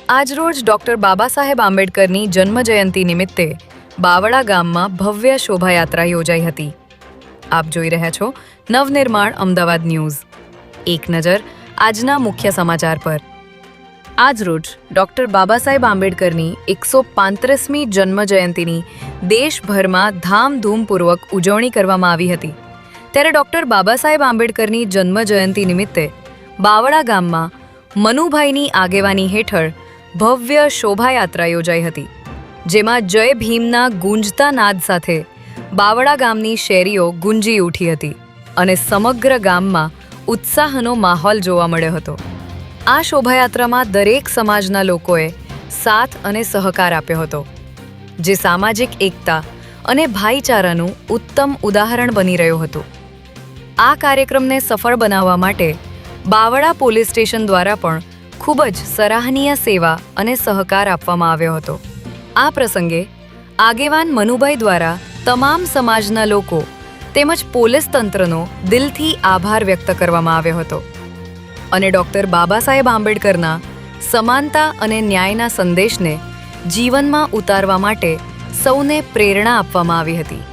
આજરોજ ડોક્ટર બાબા સાહેબ આંબેડકરની જન્મજયંતિ નિમિત્તે બાવળા ગામમાં ભવ્ય શોભાયાત્રા યોજાઈ હતી. આપ જોઈ રહ્યા છો નવનિર્માણ અમદાવાદ ન્યૂઝ. એક નજર આજના મુખ્ય સમાચાર પર. આજરોજ ડોક્ટર બાબા સાહેબ આંબેડકરની 135મી જન્મજયંતિની દેશભરમાં ધામધૂમપૂર્વક ઉજવણી કરવામાં આવી હતી. ત્યારે ડોક્ટર બાબા સાહેબ આંબેડકરની જન્મજયંતિ નિમિત્તે બાવળા ગામમાં મનુભાઈની આગેવાની હેઠળ ભવ્ય શોભાયાત્રા યોજાઈ હતી, જેમાં જય ભીમના ગુંજતા નાદ સાથે બાવળા ગામની શેરીઓ ગુંજી ઉઠી હતી અને સમગ્ર ગામમાં ઉત્સાહનો માહોલ જોવા મળ્યો હતો. આ શોભાયાત્રામાં દરેક સમાજના લોકોએ સાથ અને સહકાર આપ્યો હતો, જે સામાજિક એકતા અને ભાઈચારાનું ઉત્તમ ઉદાહરણ બની રહ્યું હતું. આ કાર્યક્રમને સફળ બનાવવા માટે બાવળા પોલીસ સ્ટેશન દ્વારા પણ ખૂબ જ સરાહનીય સેવા અને સહકાર આપવામાં આવ્યો હતો. આ પ્રસંગે આગેવાન મનુભાઈ દ્વારા તમામ સમાજના લોકો તેમજ પોલીસ તંત્રનો દિલથી આભાર વ્યક્ત કરવામાં આવ્યો હતો અને ડોક્ટર બાબા સાહેબ આંબેડકરના સમાનતા અને ન્યાયના સંદેશને જીવનમાં ઉતારવા માટે સૌને પ્રેરણા આપવામાં આવી હતી.